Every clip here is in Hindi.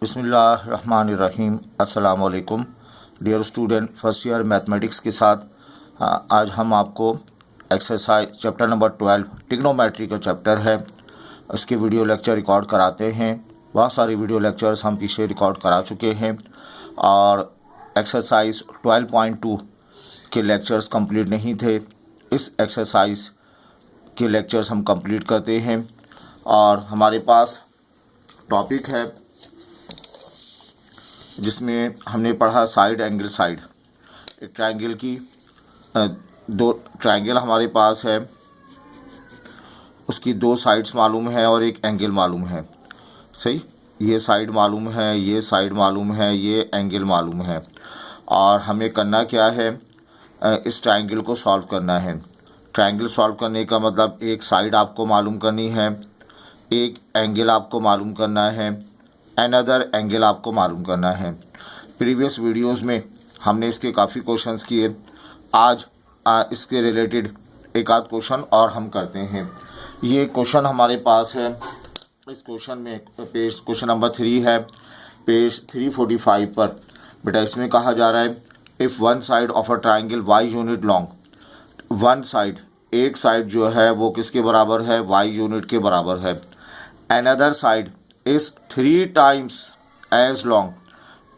बिस्मिल्लाहिर्रहमानिर्रहीम। अस्सलाम वालेकुम dear student, first year mathematics के साथ आज हम आपको एक्सरसाइज चैप्टर नंबर 12 ट्रिग्नोमेट्री का चैप्टर है, उसके वीडियो लेक्चर रिकॉर्ड कराते हैं। बहुत सारे वीडियो लेक्चर्स हम पीछे रिकॉर्ड करा चुके हैं और एक्सरसाइज 12.2 के लेक्चर्स कंप्लीट नहीं थे। इस एक्सरसाइज के लेक्चर्स हम कंप्लीट करते हैं और हमारे पास टॉपिक है जिसमें हमने पढ़ा साइड एंगल। साइड एक ट्रायंगल की दो ट्रायंगल हमारे पास है, उसकी दो साइड्स मालूम है और एक एंगल मालूम है। सही, ये साइड मालूम है, ये साइड मालूम है, ये एंगल मालूम है और हमें करना क्या है, इस ट्रायंगल को सॉल्व करना है। ट्रायंगल सॉल्व करने का मतलब एक साइड आपको मालूम करनी है, एक एंगल आपको मालूम करना है, अनदर एंगल आपको मालूम करना है। प्रीवियस वीडियोस में हमने इसके काफ़ी क्वेश्चंस किए। आज इसके रिलेटेड एक आध क्वेश्चन और हम करते हैं। ये क्वेश्चन हमारे पास है, इस क्वेश्चन में क्वेश्चन नंबर 3 है, पेज 345 पर। बेटा इसमें कहा जा रहा है if one side of a triangle y unit long, one side एक साइड जो है वो किसके बराबर है, y यूनिट के बराबर है। Another side is 3 times as long,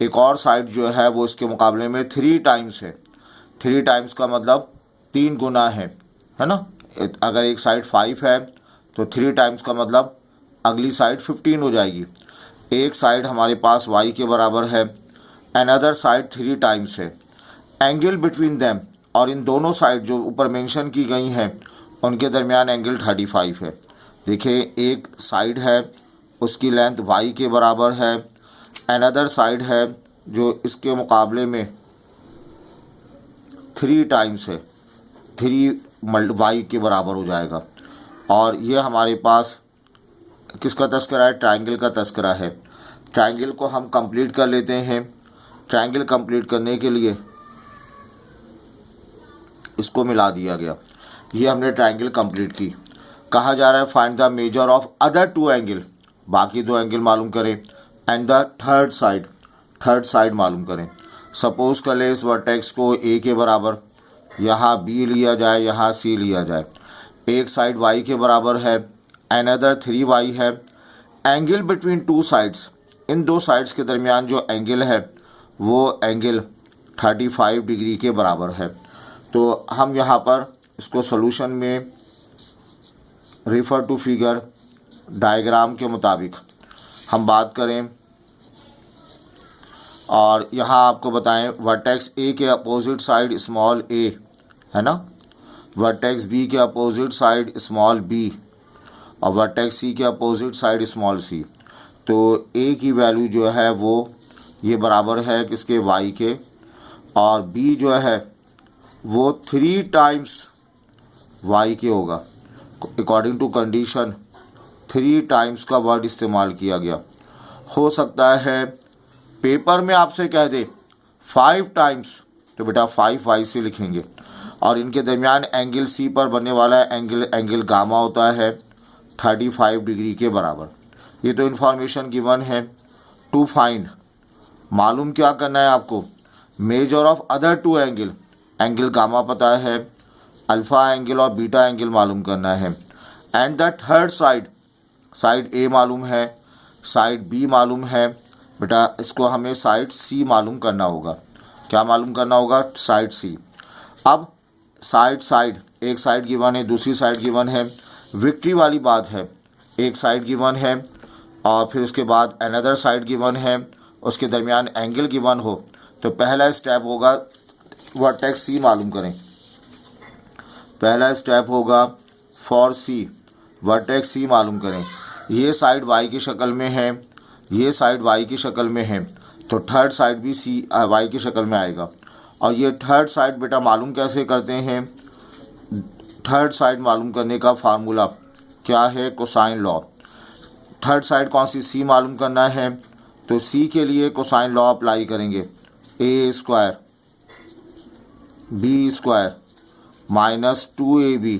एक और साइड जो है वो इसके मुकाबले में 3 टाइम्स है। 3 टाइम्स का मतलब 3 गुना है ना। अगर एक साइड 5 है तो 3 टाइम्स का मतलब अगली साइड 15 हो जाएगी। एक साइड हमारे पास y के बराबर है, अनदर साइड 3 टाइम्स है। एंगल बिटवीन देम, और इन दोनों साइड जो ऊपर मेंशन की गई हैं उनके दरमियान एंगल 35 है। देखिए एक साइड है उसकी लेंथ y के बराबर है, अनदर साइड है जो इसके मुकाबले में 3 टाइम्स है, 3 y के बराबर हो जाएगा। और ये हमारे पास किसका तस्करा है, ट्रायंगल का तस्करा है। ट्रायंगल को हम कंप्लीट कर लेते हैं। ट्रायंगल कंप्लीट करने के लिए इसको मिला दिया गया। ये हमने ट्रायंगल कंप्लीट की। कहा जा रहा है find the measure of other 2 angle, बाकी 2 एंगल मालूम करें, एंड द थर्ड साइड मालूम करें। सपोज कर ले इस वर्टेक्स को a के बराबर, यहाँ b लिया जाए, यहाँ c लिया जाए। एक साइड y के बराबर है, अनदर 3y है। एंगल बिटवीन 2 साइड्स, इन 2 साइड्स के दरमियान जो एंगल है वो एंगल 35 डिग्री के बराबर है। तो हम यहाँ पर इसको सॉल्यूशन में रेफर टू फिगर डायग्राम के मुताबिक हम बात करें और यहाँ आपको बताएं वर्टेक्स a के अपोजिट साइड स्मॉल a है ना, वर्टेक्स b के अपोजिट साइड स्मॉल b और वर्टेक्स c के अपोजिट साइड स्मॉल c। तो a की वैल्यू जो है वो ये बराबर है किसके, y के, और b जो है वो 3 टाइम्स y के होगा। अकॉर्डिंग टू कंडीशन 3 टाइम्स का वर्ड इस्तेमाल किया गया। हो सकता है पेपर में आपसे कह दे 5 टाइम्स, तो बेटा 5y से लिखेंगे। और इनके दरमियान एंगल C पर बनने वाला एंगल गामा होता है 35 डिग्री के बराबर। ये तो इन्फॉर्मेशन गिवन है। टू फाइंड, मालूम क्या करना है आपको, measure of other 2 angle, angle gamma पता है, अल्फ़ा एंगल और बीटा एंगल मालूम करना है। And the third side, side A मालूम है, साइड B मालूम है। बेटा इसको हमें साइड C मालूम करना होगा। क्या मालूम करना होगा, साइड C। अब साइड एक साइड गिवन है, दूसरी साइड गिवन है। विक्ट्री वाली बात है, एक साइड गिवन है और फिर उसके बाद अनदर साइड गिवन है, उसके दरमियान एंगल गिवन हो, तो पहला स्टेप होगा वर्टेक्स C मालूम करें। पहला स्टेप होगा फॉर C, वर्टेक्स C मालूम करें। ये साइड y की शक्ल में है, ये साइड y की शक्ल में है, तो थर्ड साइड भी y की शक्ल में आएगा। और ये थर्ड साइड बेटा मालूम कैसे करते हैं, थर्ड साइड मालूम करने का फार्मूला क्या है, कोसाइन लॉ। थर्ड साइड कौन सी, C मालूम करना है, तो C के लिए कोसाइन लॉ अप्लाई करेंगे। a square b square minus 2ab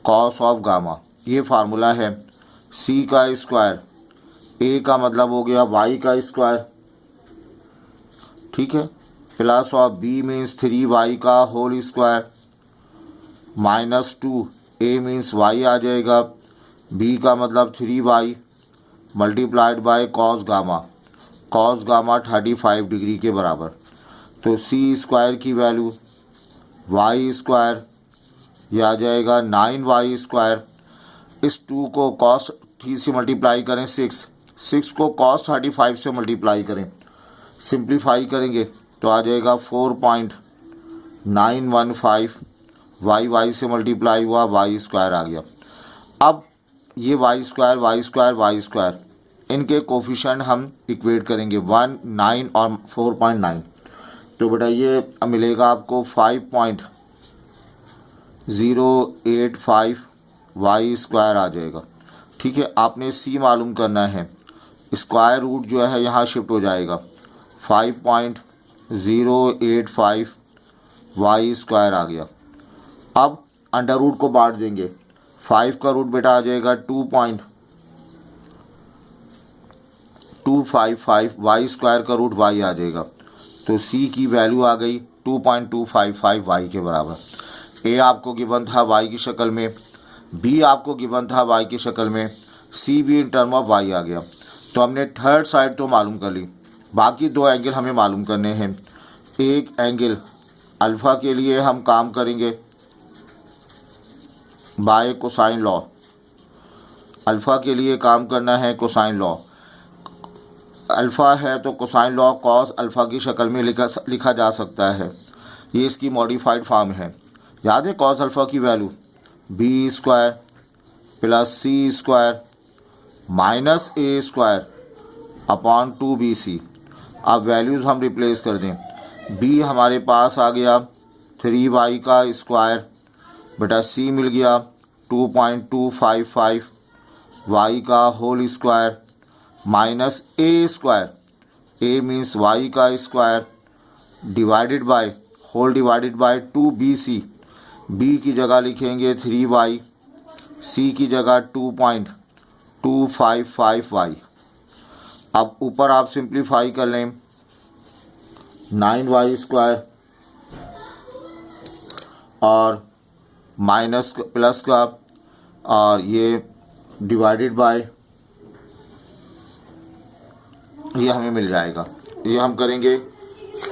cos of gamma, ये फार्मूला है। C का स्क्वायर ए का मतलब हो गया वाई का स्क्वायर, ठीक है, plus of B means 3y का होल स्क्वायर -2 ए मीन्स y आ जाएगा, बी का मतलब 3y multiplied by cos gamma 35 degree के बराबर। तो सी स्क्वायर की वैल्यू वाई स्क्वायर यह आ जाएगा 9y स्क्वायर। इस 2 को कॉस 3 से मल्टीप्लाई करें 6 को कॉस 35 से मल्टीप्लाई करें, सिंप्लीफाई करेंगे तो आ जाएगा 4.915 वाई से मल्टीप्लाई हुआ वाई स्क्वायर आ गया। अब ये वाई स्क्वायर इनके कोफिशिएंट हम इक्वेट करेंगे 1, 9 और 4.9। तो बेटा ये मिलेगा आपको 5.085 वाई स्क्वायर आ जाएगा, ठीक है। आपने सी मालूम करना है, स्क्वायर रूट जो है यहाँ शिफ्ट हो जाएगा, 5.085 वाई स्क्वायर आ गया। अब अंडर रूट को बांट देंगे, 5 का रूट बेटा आ जाएगा 2.255, वाई स्क्वायर का रूट वाई आ जाएगा। तो सी की वैल्यू आ गई 2.255 वाई के बराबर। ए आपको गिवन था वाई की शक्ल में, बी आपको गिवन था वाई की शक्ल में, सी भी इन टर्म ऑफ वाई आ गया। तो हमने थर्ड साइड तो मालूम कर ली, बाकी 2 एंगल हमें मालूम करने हैं। एक एंगल अल्फ़ा के लिए हम काम करेंगे बाय कोसाइन लॉ, अल्फ़ा के लिए काम करना है कोसाइन लॉ। अल्फ़ा है तो कोसाइन लॉ कॉस अल्फ़ा की शक्ल में लिखा जा सकता है, ये इसकी मॉडिफाइड फॉर्म है। याद है कॉस अल्फ़ा की value B square plus c square minus a square upon 2bc। अब वैल्यूज़ हम रिप्लेस कर दें, b हमारे पास आ गया 3y का स्क्वायर, बेटा c मिल गया 2.255 y का whole square minus a square, a means y का square divided by 2bc। b की जगह लिखेंगे 3y, c की जगह 2.255y। अब ऊपर आप सिंप्लीफाई कर लें, 9y स्क्वायर और माइनस प्लस का और ये डिवाइडेड बाय ये हमें मिल जाएगा। ये हम करेंगे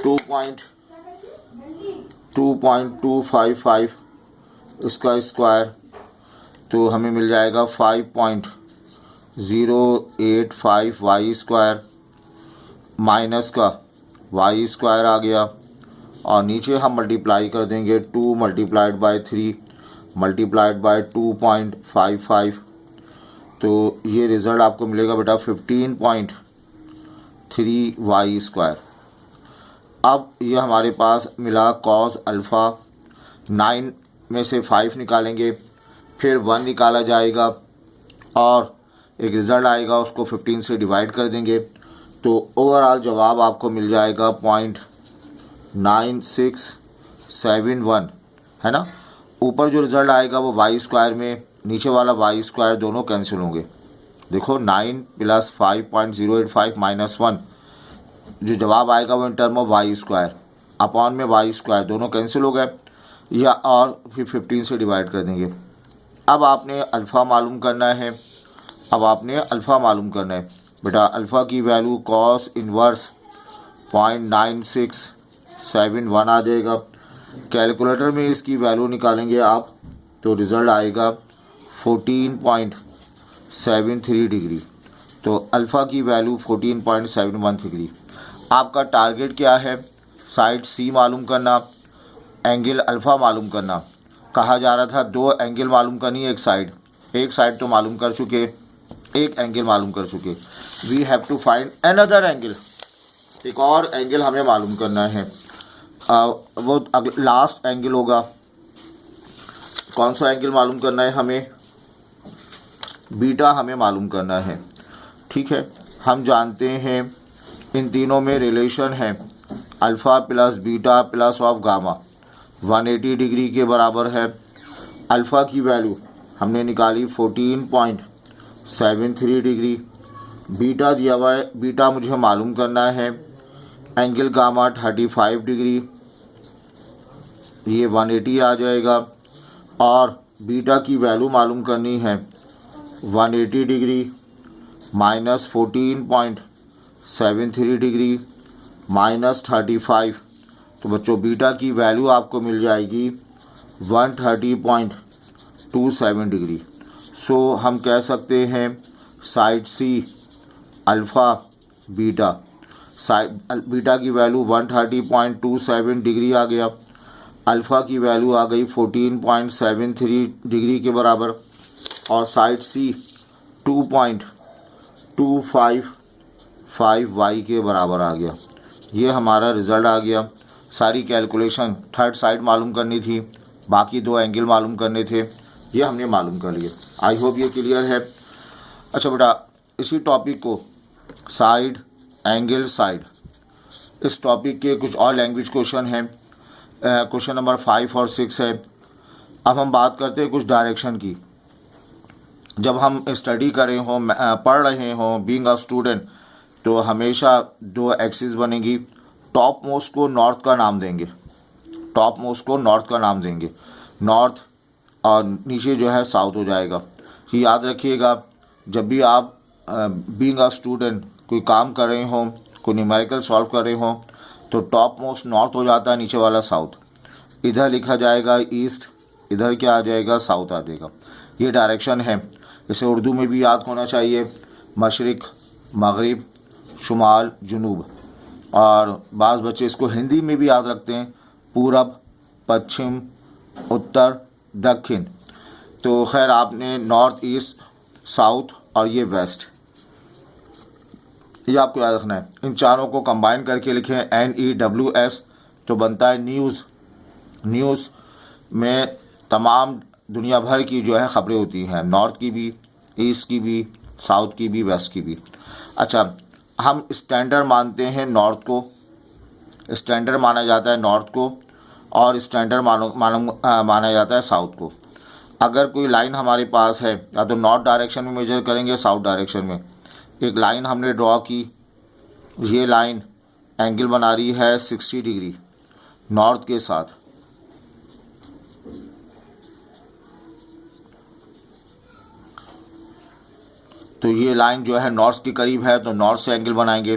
2.255 इसका स्क्वायर, तो हमें मिल जाएगा 5.085 वाई स्क्वायर माइनस का वाई स्क्वायर आ गया, और नीचे हम मल्टीप्लाई कर देंगे 2 मल्टीप्लाइड बाय 3 मल्टीप्लाइड बाय 2.55। तो ये रिज़ल्ट आपको मिलेगा बेटा 15.3 वाई स्क्वायर। अब ये हमारे पास मिला कॉस अल्फ़ा, 9 में से 5 निकालेंगे, फिर 1 निकाला जाएगा और एक रिज़ल्ट आएगा, उसको 15 से डिवाइड कर देंगे, तो ओवरऑल जवाब आपको मिल जाएगा 0.9671, है ना। ऊपर जो रिज़ल्ट आएगा वो वाई स्क्वायर में, नीचे वाला वाई स्क्वायर दोनों कैंसिल होंगे। देखो 9 प्लस 5.085 माइनस 1, जो जवाब आएगा वो in term of y square upon में वाई स्क्वायर दोनों कैंसिल हो गए, या और फिर 15 से डिवाइड कर देंगे। अब आपने अल्फ़ा मालूम करना है, बेटा अल्फ़ा की वैल्यू कॉस इन्वर्स 0.9671 आ जाएगा। कैलकुलेटर में इसकी वैल्यू निकालेंगे आप तो रिज़ल्ट आएगा 14.73 डिग्री। तो अल्फ़ा की वैल्यू 14.71 डिग्री। आपका टारगेट क्या है? साइड सी मालूम करना, एंगल अल्फ़ा मालूम करना। कहा जा रहा था 2 एंगल मालूम करनी है, एक साइड तो मालूम कर चुके, एक एंगल मालूम कर चुके। We have to find another angle, एक और एंगल हमें मालूम करना है। वो लास्ट एंगल होगा। कौन सा एंगल मालूम करना है हमें? बीटा हमें मालूम करना है, ठीक है। हम जानते हैं इन तीनों में रिलेशन है alpha plus beta plus of gamma 180 degree के बराबर है। अल्फ़ा की वैल्यू हमने निकाली 14.73 डिग्री, बीटा दिया हुआ है, बीटा मुझे मालूम करना है। एंगल गामा 35 डिग्री, ये 180 आ जाएगा। और बीटा की वैल्यू मालूम करनी है 180 डिग्री माइनस 14.73 डिग्री माइनस 35। तो बच्चों बीटा की वैल्यू आपको मिल जाएगी 130.27 डिग्री। सो हम कह सकते हैं side c alpha beta, side beta की वैल्यू 130.27 डिग्री आ गया, अल्फ़ा की वैल्यू आ गई 14.73 डिग्री के बराबर, और साइड सी 2.255 वाई के बराबर आ गया। ये हमारा रिज़ल्ट आ गया। सारी कैलकुलेशन थर्ड साइड मालूम करनी थी, बाकी दो एंगल मालूम करने थे, ये हमने मालूम कर लिए। आई होप ये क्लियर है। अच्छा बेटा, इसी टॉपिक को साइड एंगल साइड, इस टॉपिक के कुछ और लैंग्वेज क्वेश्चन हैं। क्वेश्चन नंबर 5 और 6 है। अब हम बात करते हैं कुछ डायरेक्शन की। जब हम स्टडी कर रहे हों, पढ़ रहे हों, बीइंग अ स्टूडेंट, तो हमेशा दो एक्सिस बनेगी। टॉप मोस्ट को नॉर्थ का नाम देंगे, टॉप मोस्ट को नॉर्थ का नाम देंगे, नॉर्थ, और नीचे जो है साउथ हो जाएगा। ये याद रखिएगा, जब भी आप बीइंग अ स्टूडेंट कोई काम कर रहे हों, कोई न्यूमेरिकल सॉल्व कर रहे हों, तो टॉप मोस्ट नॉर्थ हो जाता है, नीचे वाला साउथ। इधर लिखा जाएगा ईस्ट, इधर क्या आ जाएगा, साउथ आ जाएगा। ये डायरेक्शन है। इसे उर्दू में भी याद होना चाहिए, मशरिक़, मगरिब, शुमाल, जुनूब। और बाज़ बच्चे इसको हिंदी में भी याद रखते हैं, पूरब, पश्चिम, उत्तर, दक्षिण। तो खैर आपने नॉर्थ, ईस्ट, साउथ और ये वेस्ट, ये आपको याद रखना है। इन चारों को कंबाइन करके लिखें NEWS, तो बनता है न्यूज़। न्यूज़ में तमाम दुनिया भर की जो है ख़बरें होती हैं, नॉर्थ की भी, ईस्ट की भी, साउथ की भी, वेस्ट की भी। अच्छा, हम स्टैंडर्ड मानते हैं नॉर्थ को, स्टैंडर्ड माना जाता है नॉर्थ को, और स्टैंडर्ड माना जाता है साउथ को। अगर कोई लाइन हमारे पास है, या तो नॉर्थ डायरेक्शन में मेजर करेंगे, साउथ डायरेक्शन में। एक लाइन हमने ड्रॉ की, ये लाइन एंगल बना रही है 60 डिग्री नॉर्थ के साथ। तो ये लाइन जो है नॉर्थ के करीब है, तो नॉर्थ से एंगल बनाएंगे।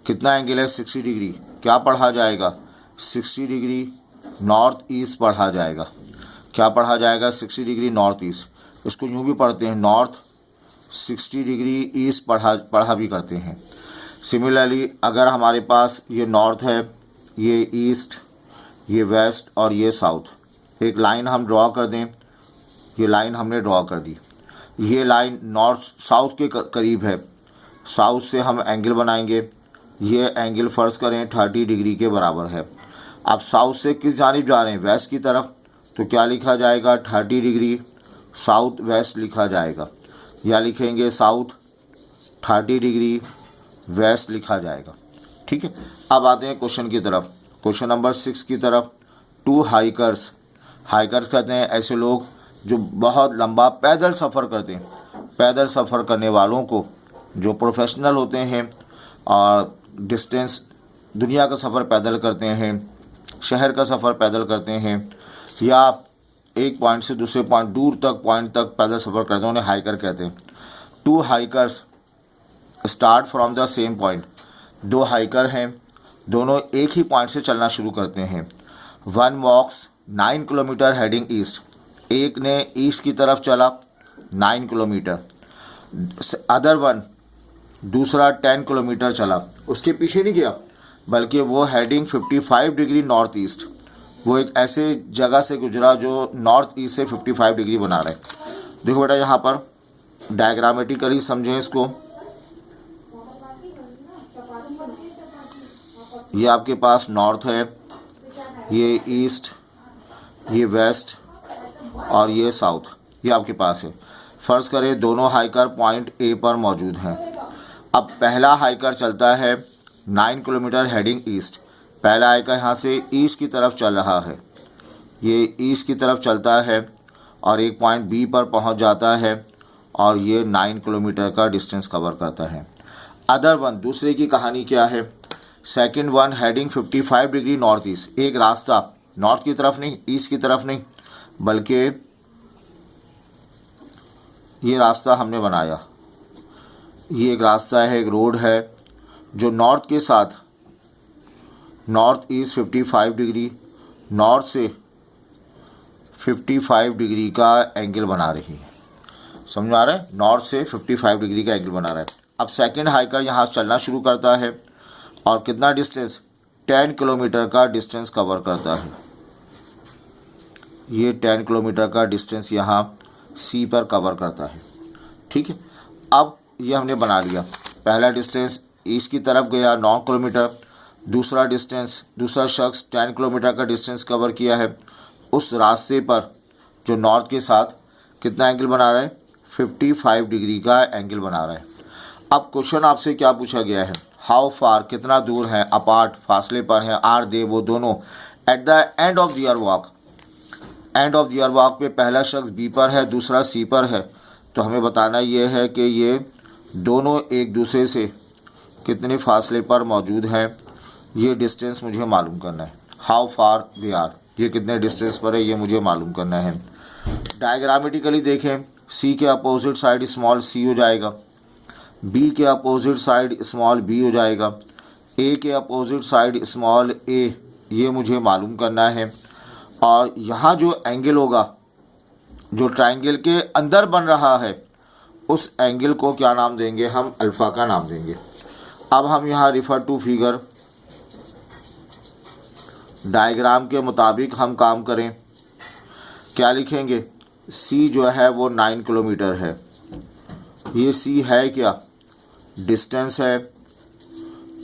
कितना एंगल है, 60 डिग्री। क्या पढ़ा जाएगा, 60 डिग्री नॉर्थ ईस्ट पढ़ा जाएगा। क्या पढ़ा जाएगा, 60 डिग्री नॉर्थ ईस्ट। इसको यूँ भी पढ़ते हैं, नॉर्थ 60 डिग्री ईस्ट पढ़ा भी करते हैं। सिमिलरली अगर हमारे पास ये नॉर्थ है, ये ईस्ट, ये वेस्ट और ये साउथ, एक लाइन हम ड्रॉ कर दें। ये लाइन हमने ड्रॉ कर दी, ये लाइन नॉर्थ साउथ के करीब है, साउथ से हम एंगल बनाएंगे। ये एंगल फ़र्ज़ करें 30 डिग्री के बराबर है। अब साउथ से किस जानिब जा रहे हैं, वेस्ट की तरफ, तो क्या लिखा जाएगा, 30 डिग्री साउथ वेस्ट लिखा जाएगा, या लिखेंगे साउथ 30 डिग्री वेस्ट लिखा जाएगा। ठीक है, अब आते हैं क्वेश्चन की तरफ, क्वेश्चन नंबर 6 की तरफ। 2 हाइकर्स, हाइकर्स कहते हैं ऐसे लोग जो बहुत लंबा पैदल सफ़र करते हैं। पैदल सफ़र करने वालों को, जो प्रोफेशनल होते हैं और डिस्टेंस, दुनिया का सफ़र पैदल करते हैं, शहर का सफ़र पैदल करते हैं, या एक पॉइंट से दूसरे पॉइंट, दूर तक पॉइंट तक पैदल सफ़र करते हैं, उन्हें हाइकर कहते हैं। 2 hikers start from the same point, 2 hiker हैं, दोनों एक ही पॉइंट से चलना शुरू करते हैं। 1 वॉक्स 9 किलोमीटर हेडिंग ईस्ट, एक ने ईस्ट की तरफ चला 9 किलोमीटर। अदर वन, दूसरा 10 किलोमीटर चला, उसके पीछे नहीं गया, बल्कि वो हेडिंग 55 डिग्री नॉर्थ ईस्ट, वो एक ऐसे जगह से गुजरा जो नॉर्थ ईस्ट से 55 डिग्री बना रहे। देखो बेटा, यहाँ पर डायग्रामेटिकली समझें इसको। ये आपके पास नॉर्थ है, ये ईस्ट, ये वेस्ट और ये साउथ, ये आपके पास है। फ़र्ज़ करें दोनों हाइकर पॉइंट ए पर मौजूद हैं। अब पहला हाइकर चलता है 9 किलोमीटर हेडिंग ईस्ट। पहला हाइकर यहाँ से ईस्ट की तरफ चल रहा है, ये ईस्ट की तरफ चलता है और एक पॉइंट बी पर पहुँच जाता है, और ये 9 किलोमीटर का डिस्टेंस कवर करता है। अदर वन, दूसरे की कहानी क्या है? Second one heading 55 degree north east, एक रास्ता नॉर्थ की तरफ नहीं, ईस्ट की तरफ नहीं, बल्कि ये रास्ता हमने बनाया, ये एक रास्ता है, एक रोड है जो नॉर्थ के साथ, नॉर्थ ईस्ट 55 डिग्री, नॉर्थ से 55 डिग्री का एंगल बना रही है। समझ में आ रहा है? नॉर्थ से 55 डिग्री का एंगल बना रहा है। अब सेकंड हाइकर यहाँ चलना शुरू करता है और कितना डिस्टेंस? 10 किलोमीटर का डिस्टेंस कवर करता है। ये 10 किलोमीटर का डिस्टेंस यहाँ सी पर कवर करता है। ठीक है, अब ये हमने बना लिया। पहला डिस्टेंस ईस्ट की तरफ गया 9 किलोमीटर, दूसरा डिस्टेंस, दूसरा शख्स 10 किलोमीटर का डिस्टेंस कवर किया है। उस रास्ते पर जो नॉर्थ के साथ कितना एंगल बना रहा है? 55 डिग्री का एंगल बना रहा है। अब क्वेश्चन आपसे क्या पूछा गया है? हाउ फार, कितना दूर है, अपार्ट, फासले पर हैं, आर दे, वो दोनों, at the end of their walk, end of their walk पे पहला शख्स बी पर है, दूसरा सी पर है, तो हमें बताना ये है कि ये दोनों एक दूसरे से कितने फासले पर मौजूद हैं। ये डिस्टेंस मुझे मालूम करना है। हाउ फार दे आर, ये कितने डिस्टेंस पर है, ये मुझे मालूम करना है। डायग्रामेटिकली देखें, सी के अपोजिट साइड स्मॉल सी हो जाएगा, बी के अपोजिट साइड स्मॉल बी हो जाएगा, ए के अपोजिट साइड स्मॉल ए, ये मुझे मालूम करना है। और यहाँ जो एंगल होगा, जो ट्रायंगल के अंदर बन रहा है, उस एंगल को क्या नाम देंगे? हम अल्फ़ा का नाम देंगे। अब हम यहाँ रिफ़र टू फिगर, डायग्राम के मुताबिक हम काम करें। क्या लिखेंगे? सी जो है वो 9 किलोमीटर है। ये सी है क्या? डिस्टेंस है।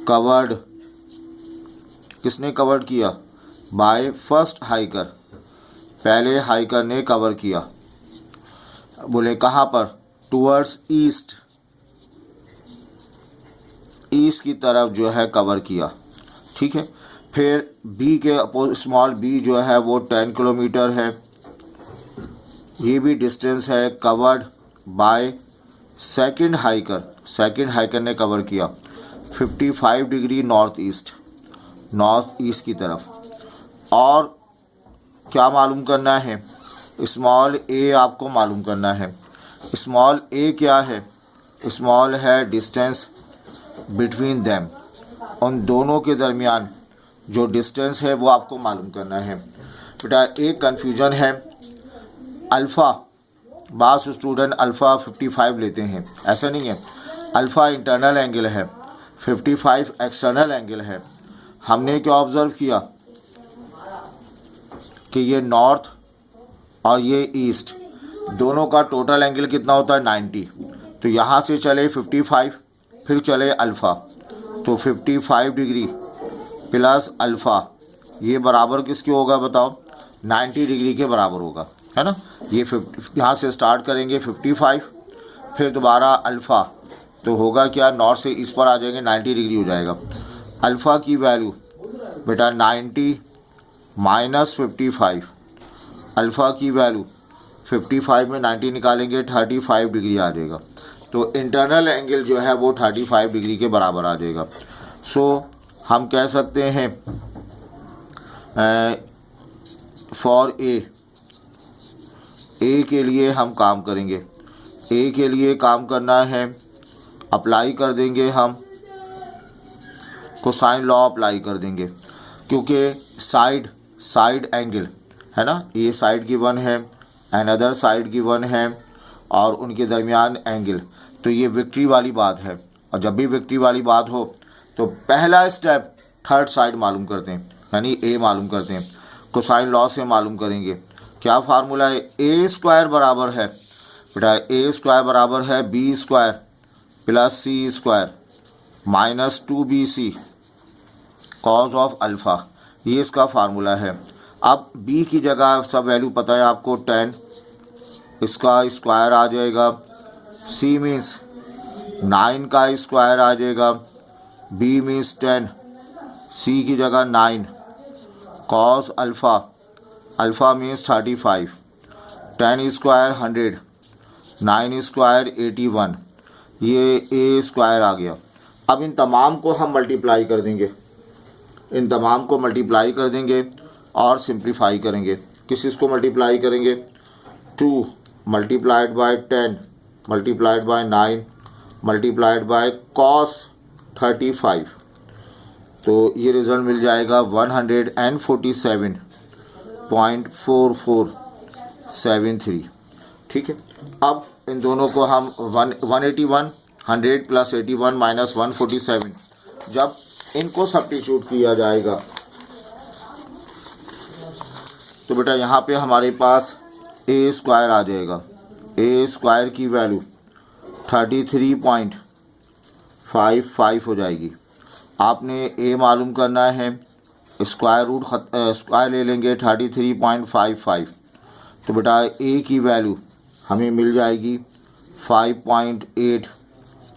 कवर्ड, किसने कवर्ड किया? बाय फर्स्ट हाइकर, पहले हाइकर ने कवर किया। बोले कहाँ पर? टूवर्ड्स ईस्ट, ईस्ट की तरफ जो है कवर किया। ठीक है, फिर बी के स्मॉल बी जो है वो 10 किलोमीटर है, ये भी डिस्टेंस है। Covered by second hiker, second hiker ने कवर किया 55 degree north east, north east की तरफ। और क्या मालूम करना है? स्मॉल ए आपको मालूम करना है। स्मॉल ए क्या है? स्मॉल है डिस्टेंस बिटवीन देम, उन दोनों के दरमियान जो डिस्टेंस है वो आपको मालूम करना है। बेटा एक कन्फ्यूजन है, अल्फ़ा, बास स्टूडेंट अल्फ़ा 55 लेते हैं, ऐसा नहीं है। अल्फ़ा इंटरनल एंगल है, 55 एक्सटर्नल एंगल है। हमने क्या ऑब्ज़र्व किया कि ये नॉर्थ और ये ईस्ट दोनों का टोटल एंगल कितना होता है? 90। तो यहाँ से चले 55, फिर चले अल्फ़ा, तो 55 डिग्री प्लस अल्फ़ा, ये बराबर किसके होगा बताओ? 90 डिग्री के बराबर होगा, है ना। ये यहाँ से स्टार्ट करेंगे 55, फिर दोबारा अल्फ़ा, तो होगा क्या? नॉर्थ से इस पर आ जाएंगे, 90 डिग्री हो जाएगा। अल्फ़ा की वैल्यू बेटा 90 माइनस 55, अल्फ़ा की वैल्यू 55 में 90 निकालेंगे 35 डिग्री आ जाएगा। तो इंटरनल एंगल जो है वो 35 डिग्री के बराबर आ जाएगा। सो हम कह सकते हैं फॉर ए के लिए हम काम करेंगे। ए के लिए काम करना है, अप्लाई कर देंगे हम कोसाइन लॉ अप्लाई कर देंगे, क्योंकि साइड एंगल है ना, ये साइड गिवन है, अनदर साइड गिवन है, और उनके दरमियान एंगल, तो ये विक्ट्री वाली बात है। और जब भी विक्ट्री वाली बात हो तो पहला स्टेप थर्ड साइड मालूम करते हैं, यानी ए मालूम करते हैं, कोसाइन लॉ से मालूम करेंगे। क्या फार्मूला है? ए स्क्वायर बराबर है बेटा, ए स्क्वायर बराबर है b square plus c square minus 2bc cos of alpha, ये इसका फार्मूला है। अब b की जगह सब वैल्यू पता है आपको 10, इसका स्क्वायर आ जाएगा, c मीन्स 9 का स्क्वायर आ जाएगा, b मीन्स 10, c की जगह 9, cos alpha, alpha means 35, 10 square 100, 9 square 81, ये a स्क्वायर आ गया। अब इन तमाम को हम मल्टीप्लाई कर देंगे, इन तमाम को मल्टीप्लाई कर देंगे और सिंप्लीफाई करेंगे। किस चीज़ को मल्टीप्लाई करेंगे? 2 multiplied by 10 multiplied by 9 multiplied by cos 35, तो ये रिज़ल्ट मिल जाएगा 147.4473। ठीक है, अब इन दोनों को हम 181 100 प्लस 81 माइनस 147, जब इनको सब्स्टिट्यूट किया जाएगा तो बेटा यहाँ पे हमारे पास ए स्क्वायर आ जाएगा। ए स्क्वायर की वैल्यू 33.55 हो जाएगी। आपने ए मालूम करना है, स्क्वायर ले लेंगे 33.55, तो बेटा ए की वैल्यू हमें मिल जाएगी 5.8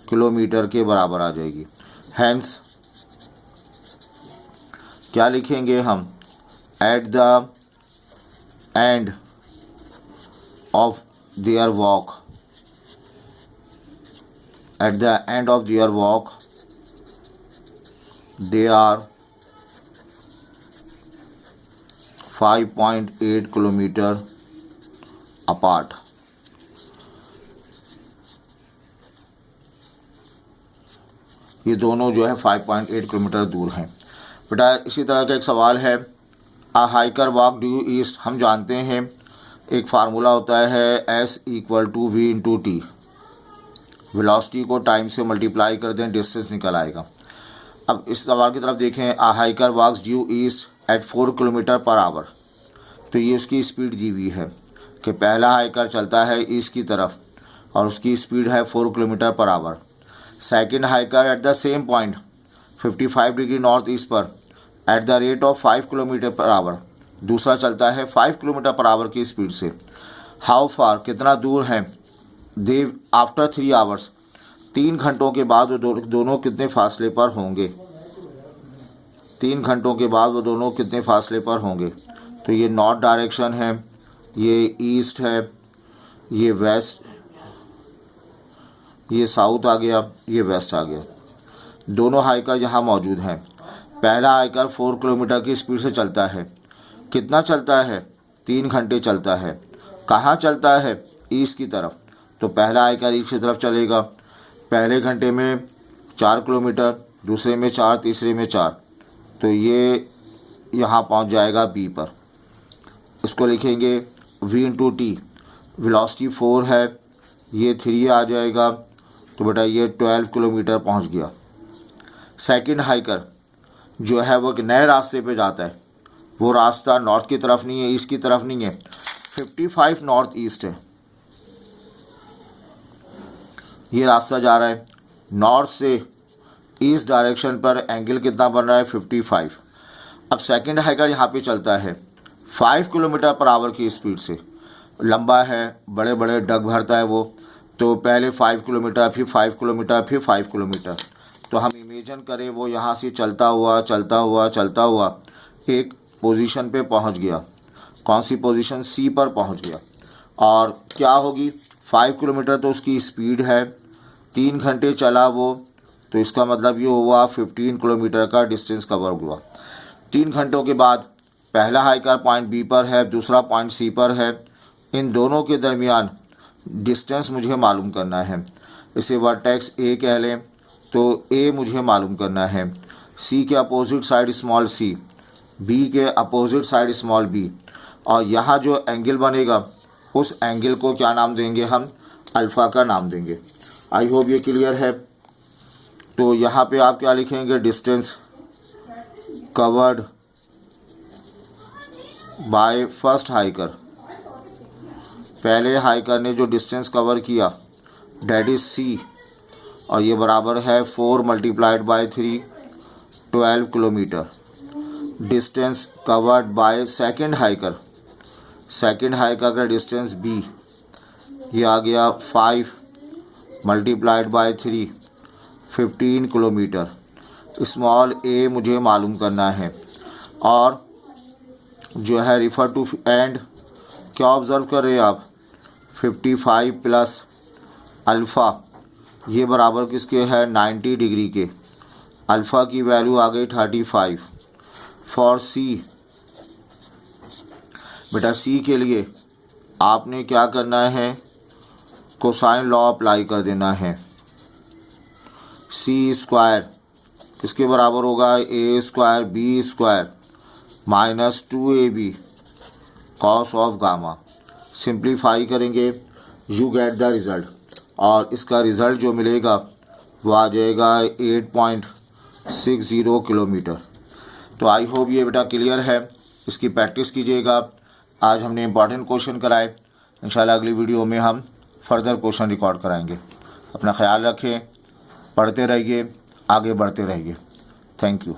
किलोमीटर के बराबर आ जाएगी। हैंस क्या लिखेंगे हम? Eight the end of their walk, eight the end of their walk they are 5.8 kilometre apart. ये दोनों जो है 5.8 किलोमीटर दूर हैं। बेटा इसी तरह का एक सवाल है, आ हाइकर वॉक ड्यू ईस्ट। हम जानते हैं एक फार्मूला होता है S = V/T, वेलोसिटी को टाइम से मल्टीप्लाई कर दें, डिस्टेंस निकल आएगा। अब इस सवाल की तरफ देखें, a hiker walks due east at 4 kilometre per hour, तो ये उसकी स्पीड दी हुई है कि पहला हाइकर चलता है ईस्ट की तरफ और उसकी स्पीड है 4 kilometre per hour. Second hiker at the same point 55 degree north east पर at the rate of 5 kilometre per hour, दूसरा चलता है 5 किलोमीटर पर आवर की स्पीड से। हाउ फार, कितना दूर है? दे आफ्टर 3 आवर्स, 3 घंटों के बाद वो दोनों कितने फासले पर होंगे? 3 घंटों के बाद वो दोनों कितने फासले पर होंगे? तो ये नॉर्थ डायरेक्शन है, ये ईस्ट है, ये वेस्ट, ये साउथ आ गया, ये वेस्ट आ गया। दोनों हाइकर यहाँ मौजूद हैं। पहला हाइकर 4 किलोमीटर की स्पीड से चलता है। कितना चलता है? 3 घंटे चलता है। कहाँ चलता है? ईस्ट की तरफ। तो पहला हाइकर ईस्ट की तरफ चलेगा, पहले घंटे में 4 किलोमीटर, दूसरे में 4, तीसरे में 4, तो ये यहाँ पहुँच जाएगा बी पर। इसको लिखेंगे V/T, वेलोसिटी 4 है, ये 3 आ जाएगा, तो बेटा ये 12 किलोमीटर पहुँच गया। सेकंड हाइकर जो है वो एक नए रास्ते पे जाता है, वो रास्ता नॉर्थ की तरफ नहीं है, ईस्ट की तरफ नहीं है, 55 नॉर्थ ईस्ट है। ये रास्ता जा रहा है नॉर्थ से ईस्ट डायरेक्शन पर, एंगल कितना बन रहा है? 55। अब सेकंड हाइकर यहाँ पे चलता है 5 किलोमीटर पर आवर की स्पीड से, लंबा है, बड़े बड़े डग भरता है वो, तो पहले 5 किलोमीटर, फिर 5 किलोमीटर, फिर 5 किलोमीटर। तो हम इमेजिन करें वो यहाँ से चलता हुआ एक पोजीशन पे पहुँच गया। कौन सी पोजीशन? सी पर पहुँच गया। और क्या होगी? 5 किलोमीटर तो उसकी स्पीड है, 3 घंटे चला वो, तो इसका मतलब ये हुआ 15 किलोमीटर का डिस्टेंस कवर हुआ। 3 घंटों के बाद पहला हाइकर पॉइंट बी पर है, दूसरा पॉइंट सी पर है, इन दोनों के दरमियान डिस्टेंस मुझे मालूम करना है। इसे वर्टेक्स ए कह लें, तो ए मुझे मालूम करना है, सी के opposite side small C, B के अपोजिट साइड स्मॉल बी, और यहाँ जो एंगल बनेगा उस एंगल को क्या नाम देंगे हम? अल्फ़ा का नाम देंगे। आई होप ये क्लियर है। तो यहाँ पे आप क्या लिखेंगे? Distance covered by first hiker, पहले हाइकर ने जो डिस्टेंस कवर किया डेट इज सी, और ये बराबर है 4 multiplied by 3, 12 kilometre. Distance covered by second hiker, second hiker का डिस्टेंस बी, ये आ गया 5 मल्टीप्लाइड बाय 3, 15 किलोमीटर। स्मॉल ए मुझे मालूम करना है, और जो है रिफ़र टू एंड, क्या ऑब्ज़र्व कर रहे हैं आप? 55 प्लस अल्फ़ा, ये बराबर किसके है? 90 डिग्री के। अल्फ़ा की वैल्यू आ गई 35। फॉर सी, बेटा सी के लिए आपने क्या करना है, कोसाइन लॉ अप्लाई कर देना है। सी स्क्वायर किसके बराबर होगा, a square b square minus 2ab cos of gamma. Simplify करेंगे, यू गेट द रिज़ल्ट, और इसका रिज़ल्ट जो मिलेगा वो आ जाएगा 8.60 किलोमीटर। तो आई होप ये बेटा क्लियर है, इसकी प्रैक्टिस कीजिएगा। आज हमने इंपॉर्टेंट क्वेश्चन कराए, इंशाल्लाह अगली वीडियो में हम फर्दर क्वेश्चन रिकॉर्ड कराएंगे। अपना ख्याल रखें, पढ़ते रहिए, आगे बढ़ते रहिए। Thank you.